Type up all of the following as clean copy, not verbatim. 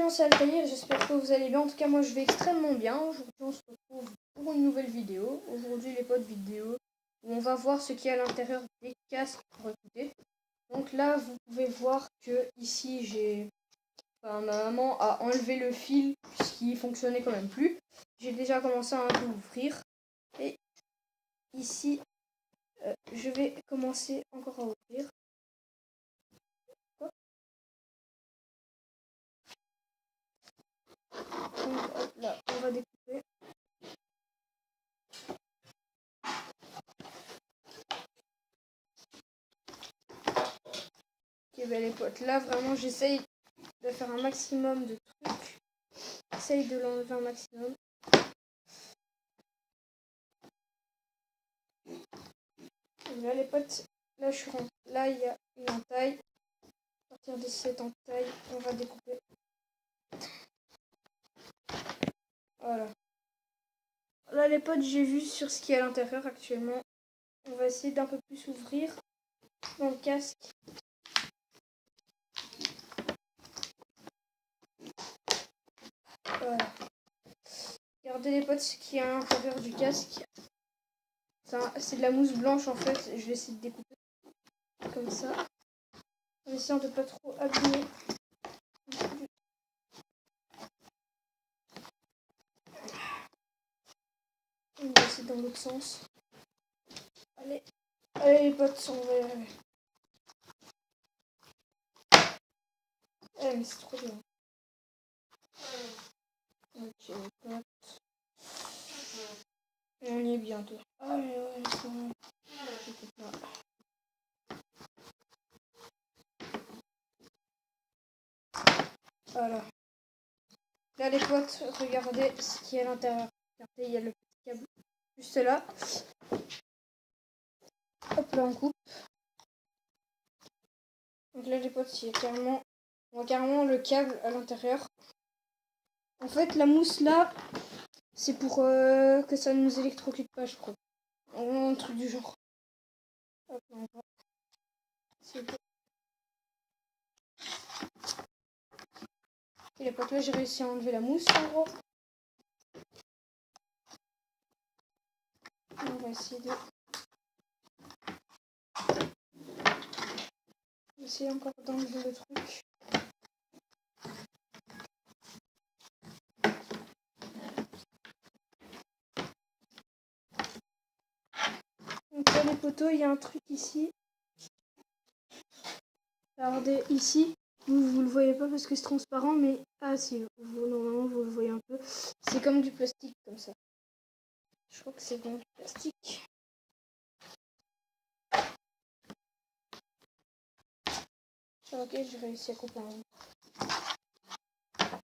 commencer à le tailler, j'espère que vous allez bien. En tout cas, moi je vais extrêmement bien. Aujourd'hui, on se retrouve pour une nouvelle vidéo. Aujourd'hui, les potes, vidéo où on va voir ce qu'il y a à l'intérieur des casques pour écouter. Donc là, vous pouvez voir que ici, ma maman a enlevé le fil puisqu'il fonctionnait quand même plus. J'ai déjà commencé à un peu ouvrir. Et ici, je vais commencer encore à ouvrir. Donc hop, là, on va découper. Ok, ben les potes, là vraiment j'essaye de faire un maximum de trucs. J'essaye de l'enlever un maximum. Et là les potes, là je suis rentrée. Là il y a une entaille. À partir de cette entaille, on va découper. Voilà. Là les potes, j'ai vu sur ce qu'il y a à l'intérieur actuellement. On va essayer d'un peu plus ouvrir dans le casque. Voilà. Regardez les potes ce qu'il y a à l'intérieur du casque. C'est de la mousse blanche en fait. Je vais essayer de découper comme ça. En essayant de pas trop abîmer. On va essayer dans l'autre sens. Allez, allez les potes, on va y arriver. Mais c'est trop bien. Ok les potes. On y est bientôt. Ah mais ouais, c'est bon. Voilà. Là les potes, regardez ce qu'il y a à l'intérieur. Regardez, il y a le petit câble juste là. Hop là on coupe. Donc là les potes, il y a carrément, on voit carrément le câble à l'intérieur. En fait la mousse là, c'est pour que ça ne nous électrocute pas je crois. Un truc du genre. Hop là on va. C'est bon. Et les potes là j'ai réussi à enlever la mousse en gros. On va essayer de... essayer encore d'enlever le truc. Donc là les poteaux, il y a un truc ici. Regardez ici, vous le voyez pas parce que c'est transparent, mais ah si, normalement vous le voyez un peu. C'est comme du plastique comme ça. Je crois que c'est bon du plastique. Ok, j'ai réussi à couper un bout.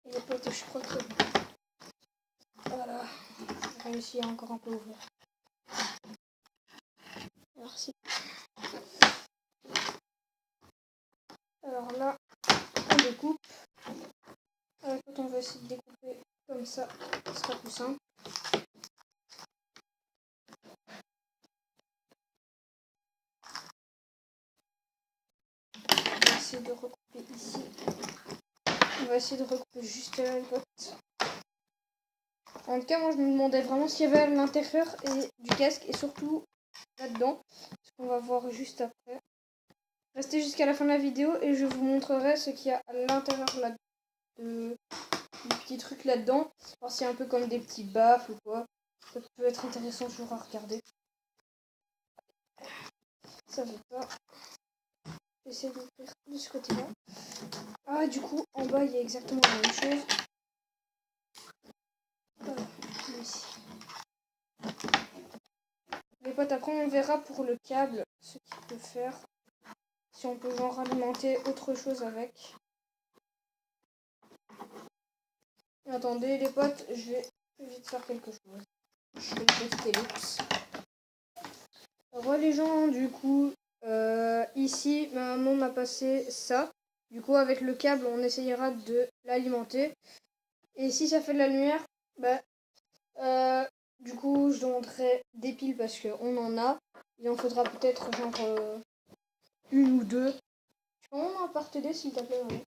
Et les potes, je crois que c'est bon. Voilà, j'ai réussi à encore un peu ouvrir. Merci. Alors là, on découpe. Quand on va essayer de découper comme ça, ce sera plus simple. On va essayer de recouper ici. On va essayer de recouper juste là les potes. En tout cas, moi je me demandais vraiment ce qu'il y avait à l'intérieur du casque et surtout là-dedans. Ce qu'on va voir juste après. Restez jusqu'à la fin de la vidéo et je vous montrerai ce qu'il y a à l'intérieur là du petit truc là-dedans. Alors c'est un peu comme des petits baffles ou quoi. Ça peut être intéressant toujours à regarder. Ça veut pas. J'essaie d'ouvrir de ce côté-là. Ah du coup en bas il y a exactement la même chose. Voilà, ici. Les potes, après on verra pour le câble ce qu'il peut faire. Si on peut genre alimenter autre chose avec. Et attendez les potes, je vais vite faire quelque chose. Je vais tester l'oups. Voilà les gens, du coup, ici ma maman m'a passé ça. Du coup avec le câble on essayera de l'alimenter. Et si ça fait de la lumière, du coup je demanderai des piles parce qu'on en a. Il en faudra peut-être genre une ou deux. Tu peux m'en apporter des s'il te plaît, ouais.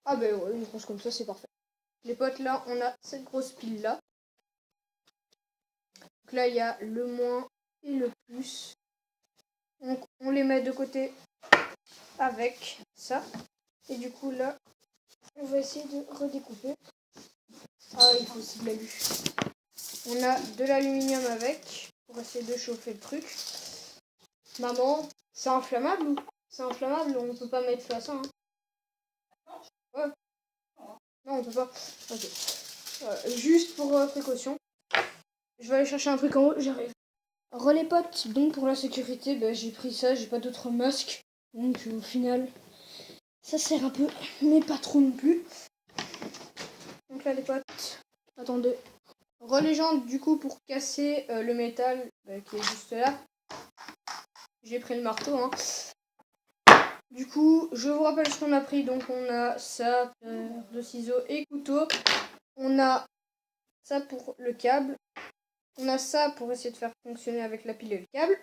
Ah ben ouais, une grosse comme ça, c'est parfait. Les potes, là, on a cette grosse pile là. Donc là, il y a le moins et le plus. Donc on les met de côté avec ça. Et du coup là, on va essayer de redécouper. Ah, il faut aussi de l'alu. On a de l'aluminium avec pour essayer de chauffer le truc. Maman, c'est inflammable ou c'est inflammable? On peut pas mettre feu à ça. Hein. Ouais. Non, on peut pas. Ok. Juste pour précaution. Je vais aller chercher un truc en haut, j'arrive. Relais potes, donc pour la sécurité, bah, j'ai pris ça, j'ai pas d'autres masques. Donc au final, ça sert un peu, mais pas trop non plus. Donc là les potes, attendez. Relégende du coup pour casser le métal qui est juste là. J'ai pris le marteau. Hein. Du coup, je vous rappelle ce qu'on a pris. Donc on a ça, paire de ciseaux et couteau. On a ça pour le câble. On a ça pour essayer de faire fonctionner avec la pile et le câble.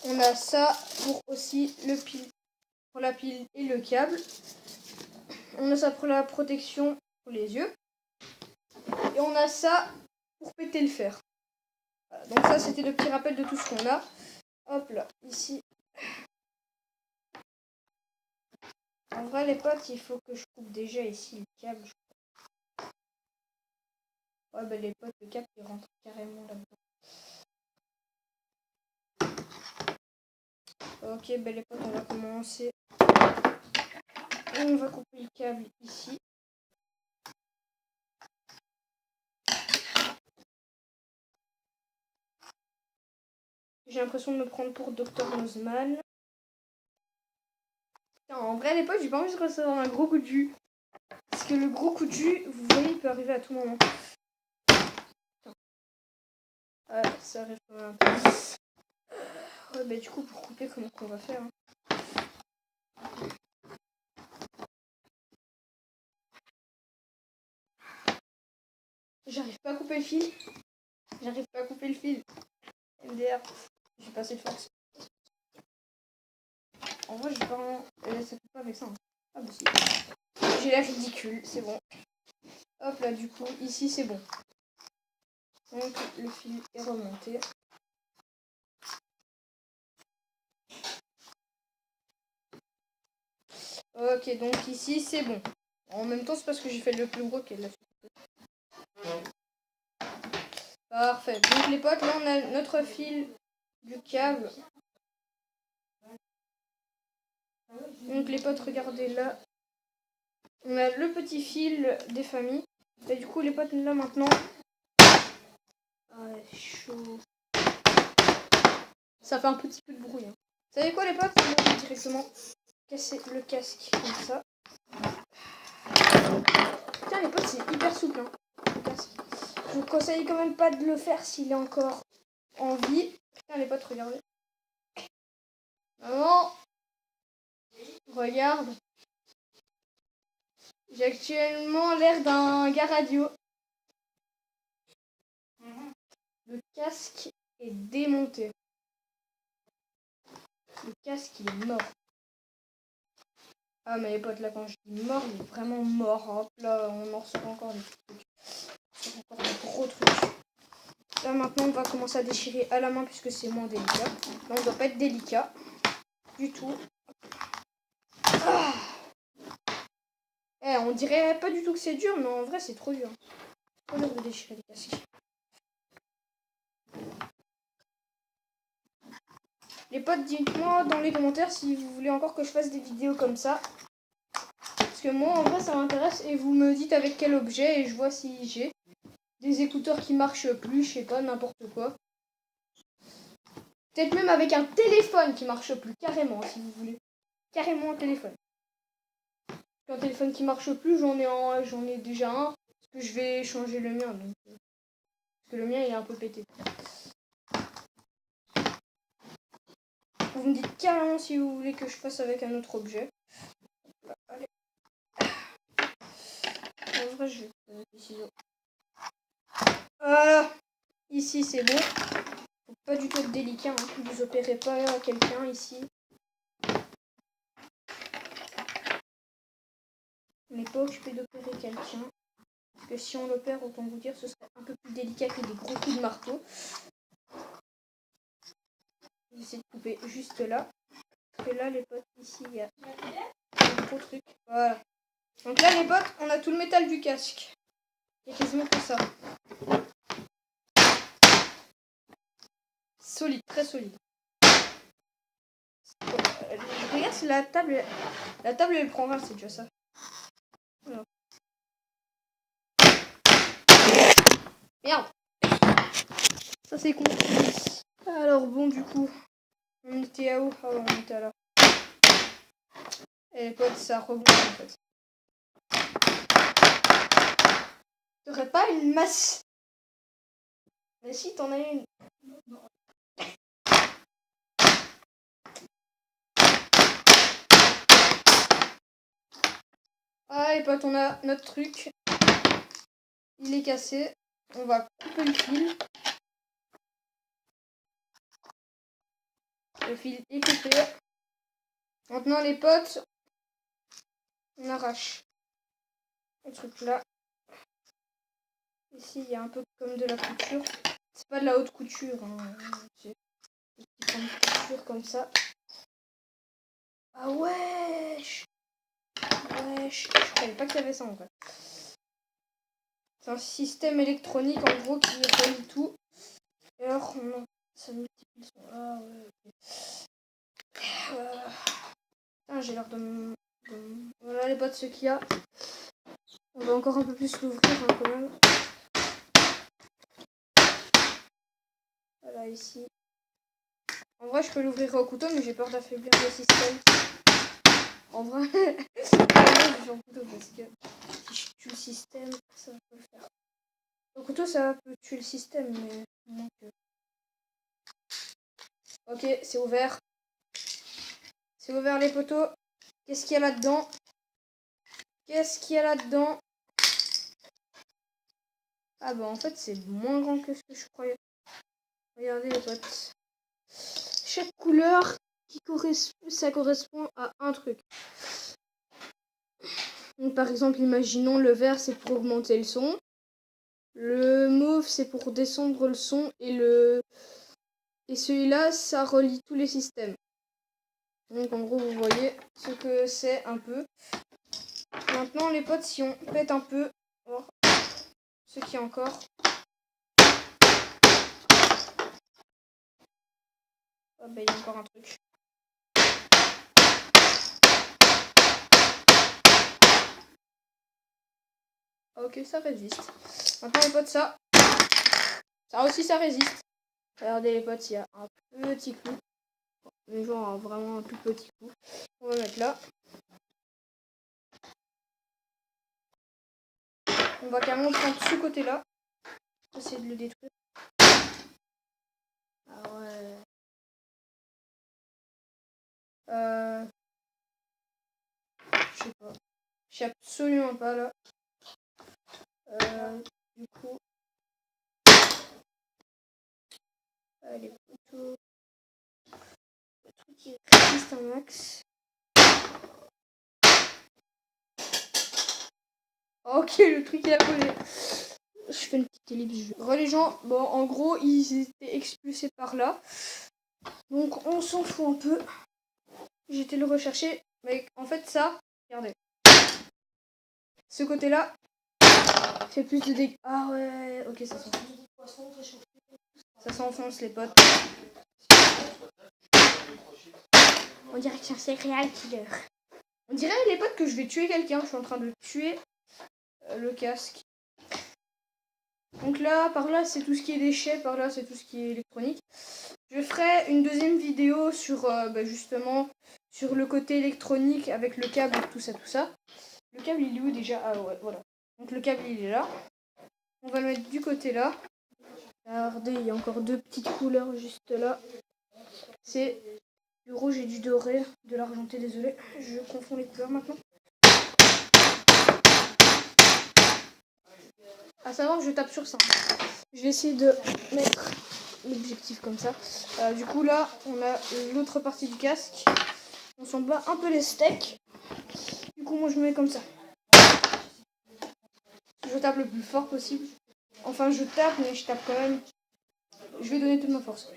On a ça pour aussi pour la pile et le câble. On a ça pour la protection pour les yeux. Et on a ça pour péter le fer. Voilà, donc ça, c'était le petit rappel de tout ce qu'on a. Hop là, ici. En vrai, les potes, il faut que je coupe déjà ici le câble. Ouais, ben les potes, le câble, il rentre carrément là-dedans. Ok, ben les potes, on va commencer. On va couper le câble ici. J'ai l'impression de me prendre pour Dr Nozman. Putain, en vrai, les potes, j'ai pas envie de recevoir un gros coup de jus. Parce que le gros coup de jus, vous voyez, il peut arriver à tout moment. Putain. Ouais, ça arrive quand même un peu. Ouais, bah du coup, pour couper, comment qu'on va faire hein. J'arrive pas à couper le fil. J'arrive pas à couper le fil. MDR. J'ai pas assez de force. En vrai, j'ai pas vraiment... ça coupe pas avec ça. Hein. Ah bah si. J'ai l'air ridicule, c'est bon. Hop là, du coup, ici, c'est bon. Donc, le fil est remonté. Ok, donc ici, c'est bon. En même temps, c'est parce que j'ai fait le plus gros qu'elle l'a fait. Parfait. Donc, les potes, là, on a notre fil du câble. Donc, les potes, regardez là. On a le petit fil des familles. Et du coup, les potes, là, maintenant... Ah, chaud. Ça fait un petit peu de bruit. Hein. Vous savez quoi, les potes? On va directement casser le casque comme ça. Putain, les potes, c'est hyper souple. Hein, le casque. Je vous conseille quand même pas de le faire s'il est encore en vie. Putain, les potes, regardez. Maman, regarde. J'ai actuellement l'air d'un gars radio. Le casque est démonté. Le casque, il est mort. Ah, mais les potes, là, quand je dis mort, il est vraiment mort. Hop là, on en ressort encore des trucs. Encore des gros trucs. Là, maintenant, on va commencer à déchirer à la main puisque c'est moins délicat. Là, on ne doit pas être délicat du tout. Ah on dirait pas du tout que c'est dur, mais en vrai, c'est trop dur. C'est trop dur de déchirer les casques. Les potes, dites-moi dans les commentaires si vous voulez encore que je fasse des vidéos comme ça. Parce que moi, en vrai, ça m'intéresse. Et vous me dites avec quel objet et je vois si j'ai des écouteurs qui marchent plus, je sais pas, n'importe quoi. Peut-être même avec un téléphone qui marche plus, carrément, si vous voulez. Carrément un téléphone. Un téléphone qui marche plus, j'en ai déjà un. Parce que je vais changer le mien. Donc, parce que le mien, il est un peu pété. Vous me dites carrément si vous voulez que je fasse avec un autre objet. Allez. En vrai, je vais poser des ciseaux. Voilà. Ici, c'est bon. Faut pas du tout être délicat. Hein. Vous opérez pas quelqu'un ici. On n'est pas occupé d'opérer quelqu'un. Parce que si on l'opère, autant vous dire, ce serait un peu plus délicat que des gros coups de marteau. J'essaie de couper juste là. Parce que là, les potes, ici, il y a un gros truc. Voilà. Donc là, les potes, on a tout le métal du casque. Il y a quasiment que ça. Solide, très solide. Regarde si la table elle prend 20, c'est déjà ça. Voilà. Merde. Ça c'est con. Alors bon, du coup, on était à où? Ah ouais, on était à là. Et les potes, ça rebondit en fait. T'aurais pas une masse? Mais si, t'en as une. Ah les potes, on a notre truc. Il est cassé. On va couper le fil. Le fil est coupé. Maintenant les potes, on arrache le truc là. Ici, il y a un peu comme de la couture. C'est pas de la haute couture. Hein. C'est des petits points de couture comme ça. Ah wesh. Wesh. Je savais pas qu'il y avait ça en fait. C'est un système électronique en gros qui relie tout. Et alors, non. Ça multiplie le son. Ah ouais, ok. Putain, j'ai l'air de... Voilà les potes, ce qu'il y a. On va encore un peu plus l'ouvrir hein, quand même. Voilà, ici. En vrai, je peux l'ouvrir au couteau, mais j'ai peur d'affaiblir le système. En vrai, je vais au couteau parce que si je tue le système, ça peut le faire. Au couteau, ça peut tuer le système, mais moins que... Ok, c'est ouvert. C'est ouvert les poteaux. Qu'est-ce qu'il y a là-dedans? Qu'est-ce qu'il y a là-dedans? Ah bah en fait, c'est moins grand que ce que je croyais. Regardez les potes. Chaque couleur ça correspond à un truc. Donc, par exemple, imaginons le vert, c'est pour augmenter le son. Le mauve, c'est pour descendre le son. Et celui-là, ça relie tous les systèmes. Donc, en gros, vous voyez ce que c'est un peu. Maintenant, les potes, si on pète un peu, voir ce qu'il y a encore. Oh, bah, il y a encore un truc. Ok, ça résiste. Maintenant, les potes, ça aussi, ça résiste. Regardez, les potes, il y a un petit coup. Mais genre, vraiment un tout petit coup. On va mettre là. On va carrément prendre ce côté-là. Essayer de le détruire. Ah ouais. Je sais pas. Je sais absolument pas là. Du coup. Les couteaux. Le truc qui résiste un max. Ok, le truc est abonné. Je fais une petite ellipse. Les gens, bon, en gros, ils étaient expulsés par là. Donc, on s'en fout un peu. J'ai été le rechercher. Mais en fait, ça, regardez. Ce côté-là fait plus de dégâts. Ah ouais, ok, ça s'enfonce. Ça s'enfonce, les potes. On dirait que c'est un serial killer. On dirait, les potes, que je vais tuer quelqu'un. Je suis en train de tuer le casque. Donc là, par là, c'est tout ce qui est déchets. Par là, c'est tout ce qui est électronique. Je ferai une deuxième vidéo sur, justement, sur le côté électronique avec le câble, tout ça. Le câble, il est où déjà? Ah ouais, voilà. Donc le câble, il est là. On va le mettre du côté là. Regardez, il y a encore deux petites couleurs juste là. C'est du rouge et du doré, de l'argenté, désolé. Je confonds les couleurs maintenant. À savoir, je tape sur ça. Je vais essayer de mettre l'objectif comme ça. Du coup, là, on a l'autre partie du casque. On s'en bat un peu les steaks. Du coup, moi, je me mets comme ça. Je tape le plus fort possible. Enfin, je tape, mais je tape quand même. Je vais donner toute ma force.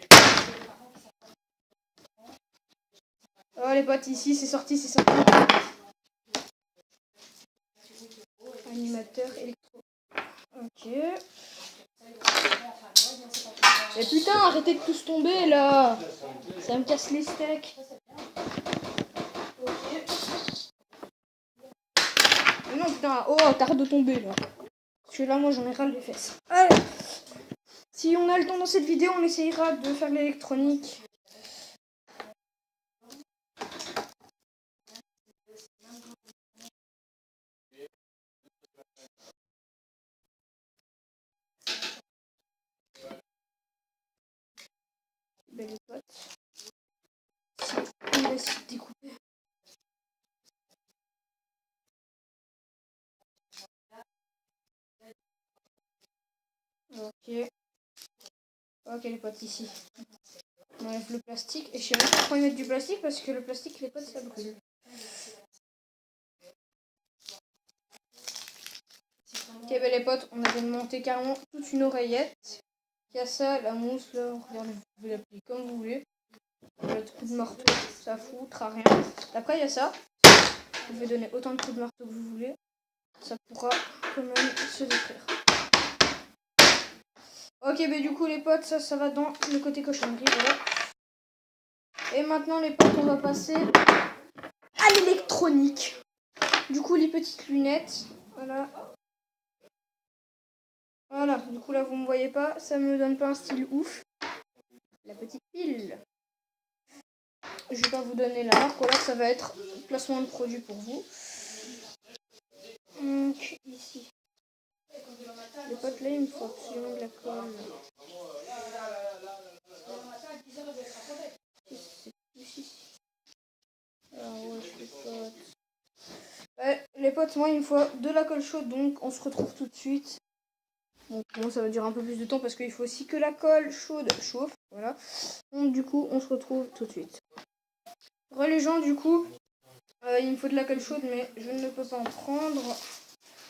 Oh les potes, ici c'est sorti, c'est sorti. Animateur électro. Ok. Mais putain, arrêtez de tous tomber là. Ça me casse les steaks. Ok. Mais non putain, oh t'arrêtes de tomber là. Parce que là moi j'en ai ras les fesses. Allez. Si on a le temps dans cette vidéo, on essayera de faire l'électronique. Belle pote. On va essayer de découper. Ok. Ok les potes, ici. On enlève le plastique. Et je sais même pas pourquoi ils mettent du plastique parce que le plastique, les potes, ça brûle. Ok, ben les potes, on avait monté carrément toute une oreillette. Il y a ça, la mousse, là, regardez, vous pouvez l'appeler comme vous voulez. Le coup de marteau, ça foutra rien. Après, il y a ça. Vous pouvez donner autant de coups de marteau que vous voulez. Ça pourra quand même se détruire. Ok, ben du coup, les potes, ça va dans le côté cochonnerie, voilà. Et maintenant, les potes, on va passer à l'électronique. Du coup, les petites lunettes, voilà. Voilà, du coup, là, vous me voyez pas, ça me donne pas un style ouf. La petite pile. Je vais pas vous donner la marque, ou alors ça va être placement de produit pour vous. Donc, ici. Les potes, là, il me faut absolument de la colle. Les potes, moi, il me faut de la colle chaude, donc on se retrouve tout de suite. Donc, bon, ça va durer un peu plus de temps parce qu'il faut aussi que la colle chaude chauffe. Voilà. Donc, du coup, on se retrouve tout de suite. Les gens, du coup, il me faut de la colle chaude, mais je ne peux pas en prendre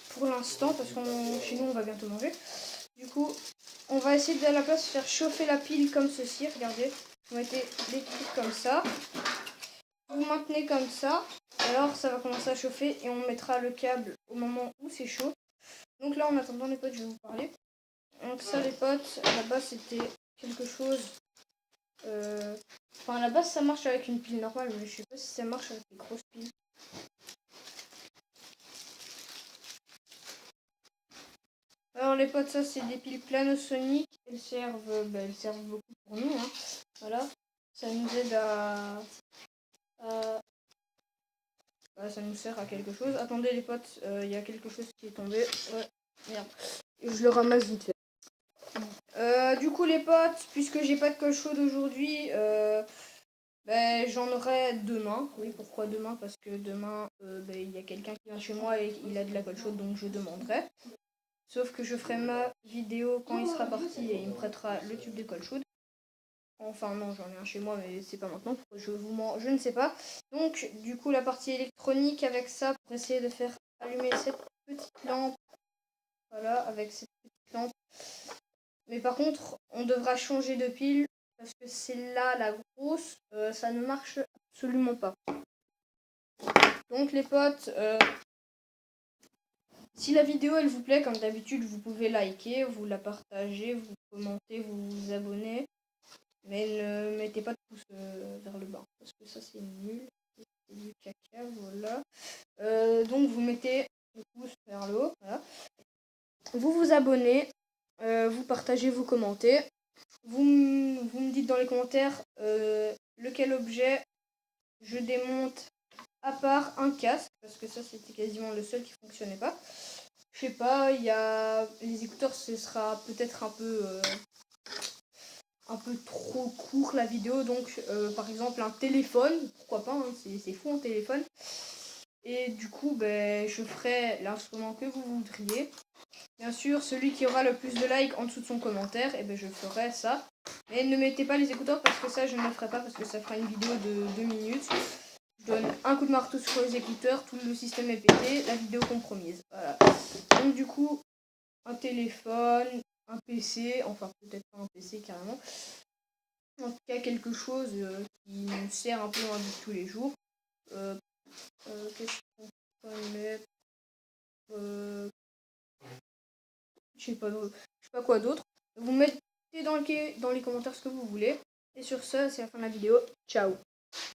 pour l'instant parce que chez nous, on va bientôt manger. Du coup, on va essayer de à la place faire chauffer la pile comme ceci. Regardez, vous mettez les trucs comme ça. Vous maintenez comme ça. Alors, ça va commencer à chauffer et on mettra le câble au moment où c'est chaud. Donc là, en attendant, les potes, je vais vous parler. Donc ça, les potes, à la base, c'était quelque chose... Enfin, à la base, ça marche avec une pile normale, mais je sais pas si ça marche avec les grosses piles. Alors les potes, ça c'est des piles Panasonic. Elles servent beaucoup pour nous. Hein. Voilà, ça nous aide ça nous sert à quelque chose. Attendez les potes, il y a quelque chose qui est tombé. Ouais, merde. Je le ramasse vite fait. Du coup les potes, puisque j'ai pas de colle chaude aujourd'hui, j'en aurai demain. Oui, pourquoi demain? Parce que demain, il y a quelqu'un qui vient chez moi et il a de la colle chaude, donc je demanderai. Sauf que je ferai ma vidéo quand il sera parti et il me prêtera le tube de colle chaude. Enfin non, j'en ai un chez moi, mais c'est pas maintenant. Je ne sais pas. Donc du coup la partie électronique avec ça pour essayer de faire allumer cette petite lampe. Voilà, avec cette petite lampe. Mais par contre, on devra changer de pile parce que celle-là, la grosse, ça ne marche absolument pas. Donc les potes, si la vidéo elle vous plaît, comme d'habitude, vous pouvez liker, vous la partagez, vous commentez, vous abonnez. Mais ne mettez pas de pouce vers le bas, parce que ça c'est nul. C'est du caca, voilà. Donc vous mettez le pouce vers le haut, voilà. Vous vous abonnez, vous partagez, vous commentez. Vous me dites dans les commentaires lequel objet je démonte à part un casque, parce que ça c'était quasiment le seul qui fonctionnait pas. Je sais pas, il y a les écouteurs, ce sera peut-être un peu trop court la vidéo, donc par exemple un téléphone, pourquoi pas, hein, c'est fou un téléphone. Et du coup, je ferai l'instrument que vous voudriez. Bien sûr, celui qui aura le plus de likes en dessous de son commentaire, je ferai ça. Mais ne mettez pas les écouteurs parce que ça, je ne le ferai pas parce que ça fera une vidéo de 2 minutes. Je donne un coup de marteau sur les écouteurs, tout le système est pété, la vidéo compromise. Voilà. Donc du coup, un téléphone, un PC, enfin peut-être pas un PC carrément. En tout cas quelque chose qui nous sert un peu dans la vie de tous les jours. Qu'est-ce qu'on peut mettre, je sais pas quoi d'autre. Vous mettez dans les commentaires ce que vous voulez. Et sur ça, c'est la fin de la vidéo. Ciao.